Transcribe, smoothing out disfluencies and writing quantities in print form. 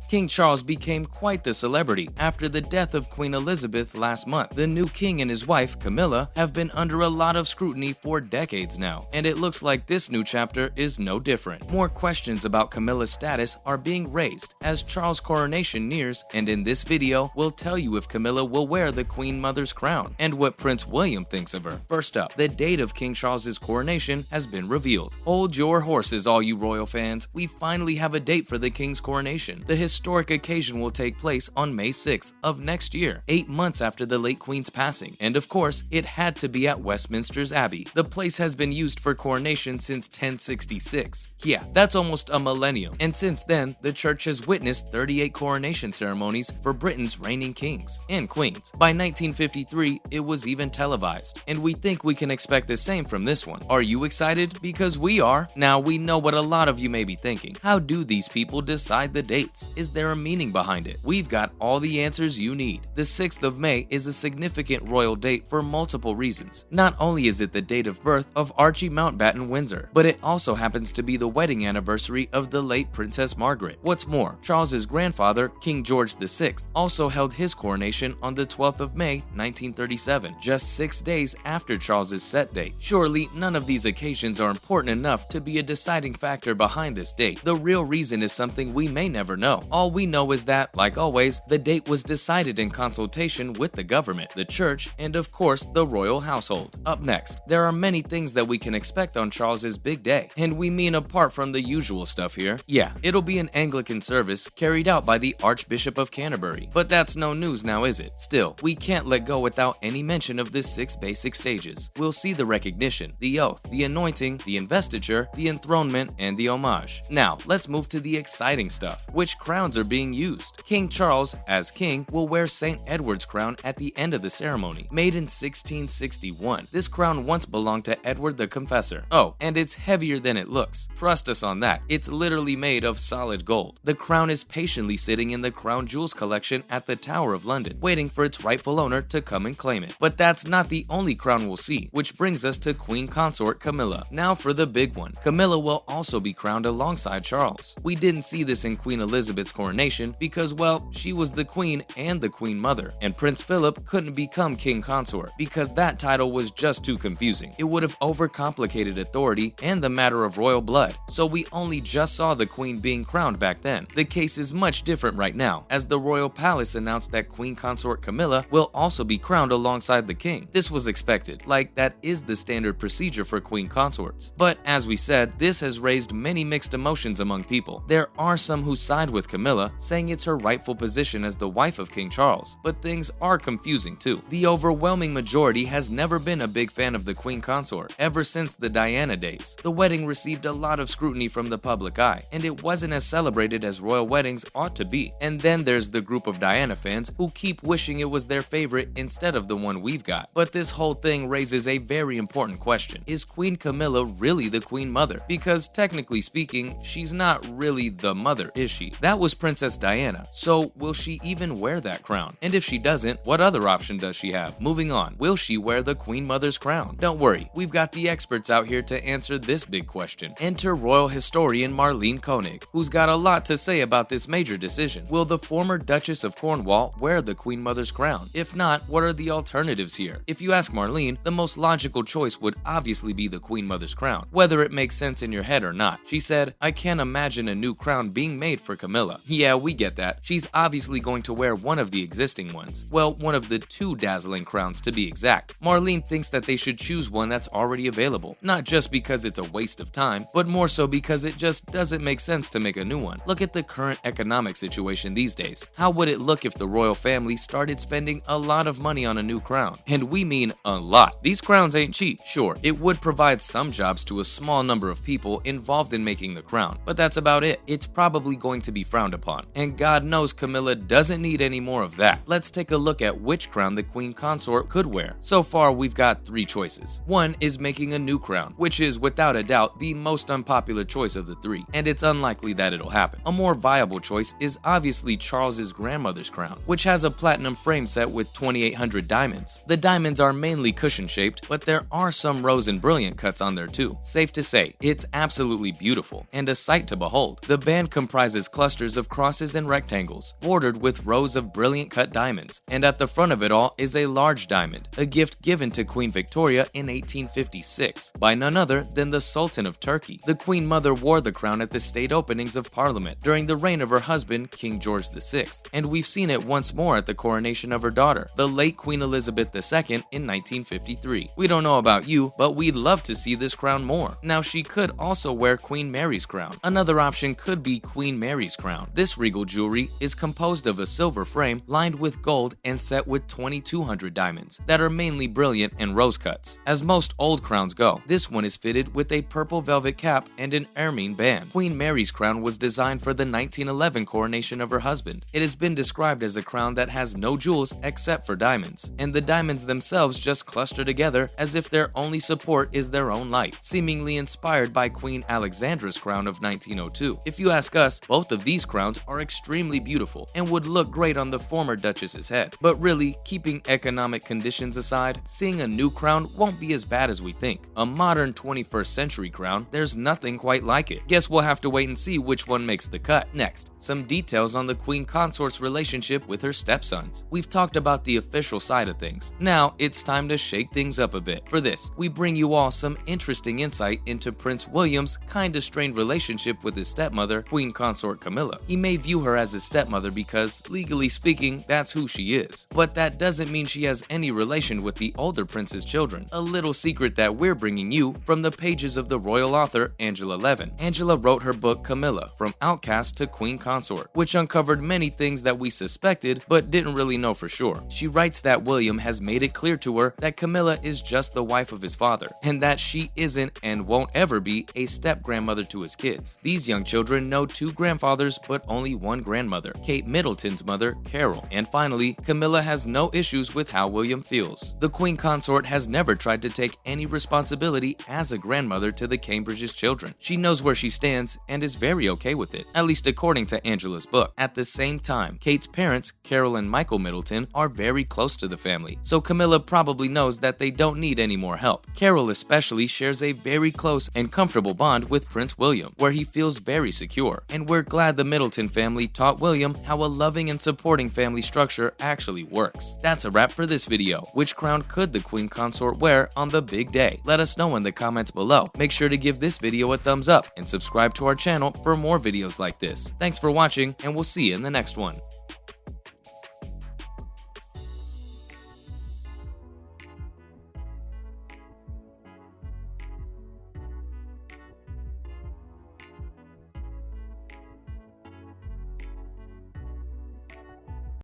King Charles became quite the celebrity after the death of Queen Elizabeth last month. The new king and his wife, Camilla, have been under a lot of scrutiny for decades now, and it looks like this new chapter is no different. More questions about Camilla's status are being raised as Charles' coronation nears, and in this video, we'll tell you if Camilla will wear the Queen Mother's crown and what Prince William thinks of her. First up, the date of King Charles's coronation has been revealed. Hold your horses, all you royal fans. We finally have a date for the king's coronation. The historic occasion will take place on May 6th of next year, 8 months after the late Queen's passing. And of course, it had to be at Westminster's Abbey. The place has been used for coronation since 1066. Yeah, that's almost a millennium. And since then, the church has witnessed 38 coronation ceremonies for Britain's reigning kings and queens. By 1953, it was even televised. And we think we can expect the same from this one. Are you excited? Because we are. Now, we know what a lot of you may be thinking. How do these people decide the dates? Is there a meaning behind it? We've got all the answers you need. The 6th of May is a significant royal date for multiple reasons. Not only is it the date of birth of Archie Mountbatten Windsor, but it also happens to be the wedding anniversary of the late Princess Margaret. What's more, Charles's grandfather, King George VI, also held his coronation on the 12th of May, 1937, just 6 days after Charles's set date. Surely, none of these occasions are important enough to be a deciding factor behind this date. The real reason is something we may never know. All we know is that, like always, the date was decided in consultation with the government, the church, and of course, the royal household. Up next, there are many things that we can expect on Charles's big day, and we mean apart from the usual stuff here. Yeah, it'll be an Anglican service carried out by the Archbishop of Canterbury, but that's no news now, is it? Still, we can't let go without any mention of the 6 basic stages. We'll see the recognition, the oath, the anointing, the investiture, the enthronement, and the homage. Now, let's move to the exciting stuff. Which crowns are being used? King Charles, as king, will wear St. Edward's crown at the end of the ceremony. Made in 1661, this crown once belonged to Edward the Confessor. Oh, and it's heavier than it looks. Trust us on that. It's literally made of solid gold. The crown is patiently sitting in the Crown Jewels collection at the Tower of London, waiting for its rightful owner to come and claim it. But that's not the only crown we'll see, which brings us to Queen Consort Camilla. Now for the big one. Camilla will also be crowned alongside Charles. We didn't see this in Queen Elizabeth's coronation because, well, she was the queen and the queen mother, and Prince Philip couldn't become king consort because that title was just too confusing. It would have overcomplicated authority and the matter of royal blood, so we only just saw the queen being crowned back then. The case is much different right now, as the royal palace announced that Queen Consort Camilla will also be crowned alongside the king. This was expected, like that is the standard procedure for queen consorts. But as we said, this has raised many mixed emotions among people. There are some who side with Camilla, saying it's her rightful position as the wife of King Charles, but things are confusing too. The overwhelming majority has never been a big fan of the queen consort ever since the Diana days. The wedding received a lot of scrutiny from the public eye, and it wasn't as celebrated as royal weddings ought to be. And then there's the group of Diana fans who keep wishing it was their favorite instead of the one we've got. But this whole thing raises a very important question. Is Queen Camilla really the queen mother? Because technically speaking, she's not really the mother, is she? That was Princess Diana, so will she even wear that crown? And if she doesn't, what other option does she have? Moving on, will she wear the queen mother's crown? Don't worry, we've got the experts out here to answer this big question. Enter royal historian Marlene Koenig, who's got a lot to say about this major decision. Will the former Duchess of Cornwall wear the queen mother's crown? If not, what are the alternatives here? If you ask Marlene, the most logical choice would obviously be the queen mother's crown, whether it makes sense in your head or not. She said, "I can't imagine a new crown being made for Camilla." Yeah, we get that. She's obviously going to wear one of the existing ones. Well, one of the 2 dazzling crowns to be exact. Marlene thinks that they should choose one that's already available, not just because it's a waste of time, but more so because it just doesn't make sense to make a new one. Look at the current economic situation these days. How would it look if the royal family started spending a lot of money on a new crown? And we mean a lot. These crowns ain't cheap. Sure, it would provide some jobs to a small number of people involved in making the crown, but that's about it. It's probably going to be frowned upon, and God knows Camilla doesn't need any more of that. Let's take a look at which crown the queen consort could wear. So far, we've got 3 choices. One is making a new crown, which is without a doubt the most unpopular choice of the 3, and it's unlikely that it'll happen. A more viable choice is obviously Charles's grandmother's crown, which has a platinum frame set with 2,800 diamonds. The diamonds are mainly cushion-shaped, but there are some rose and brilliant cuts on there too. Safe to say, it's absolutely beautiful and a sight to behold. The band comprises clusters rows of crosses and rectangles, bordered with rows of brilliant cut diamonds, and at the front of it all is a large diamond, a gift given to Queen Victoria in 1856 by none other than the Sultan of Turkey. The Queen Mother wore the crown at the state openings of Parliament during the reign of her husband, King George VI, and we've seen it once more at the coronation of her daughter, the late Queen Elizabeth II, in 1953. We don't know about you, but we'd love to see this crown more. Now, she could also wear Queen Mary's crown. Another option could be Queen Mary's crown. This regal jewelry is composed of a silver frame lined with gold and set with 2,200 diamonds that are mainly brilliant and rose cuts. As most old crowns go, this one is fitted with a purple velvet cap and an ermine band. Queen Mary's crown was designed for the 1911 coronation of her husband. It has been described as a crown that has no jewels except for diamonds, and the diamonds themselves just cluster together as if their only support is their own light, seemingly inspired by Queen Alexandra's crown of 1902. If you ask us, both of these crowns are extremely beautiful and would look great on the former Duchess's head. But really, keeping economic conditions aside, seeing a new crown won't be as bad as we think. A modern 21st century crown, there's nothing quite like it. Guess we'll have to wait and see which one makes the cut. Next, some details on the Queen Consort's relationship with her stepsons. We've talked about the official side of things. Now, it's time to shake things up a bit. For this, we bring you all some interesting insight into Prince William's kinda strained relationship with his stepmother, Queen Consort Camilla. He may view her as his stepmother because, legally speaking, that's who she is. But that doesn't mean she has any relation with the older prince's children. A little secret that we're bringing you from the pages of the royal author Angela Levin. Angela wrote her book Camilla, From Outcast to Queen Consort, which uncovered many things that we suspected but didn't really know for sure. She writes that William has made it clear to her that Camilla is just the wife of his father, and that she isn't and won't ever be a step-grandmother to his kids. These young children know two grandfathers but only one grandmother, Kate Middleton's mother, Carol. And finally, Camilla has no issues with how William feels. The Queen Consort has never tried to take any responsibility as a grandmother to the Cambridge's children. She knows where she stands and is very okay with it, at least according to Angela's book. At the same time, Kate's parents, Carol and Michael Middleton, are very close to the family, so Camilla probably knows that they don't need any more help. Carol especially shares a very close and comfortable bond with Prince William, where he feels very secure, and we're glad the Middleton family taught William how a loving and supporting family structure actually works. That's a wrap for this video. Which crown could the Queen Consort wear on the big day? Let us know in the comments below. Make sure to give this video a thumbs up and subscribe to our channel for more videos like this. Thanks for watching, and we'll see you in the next one.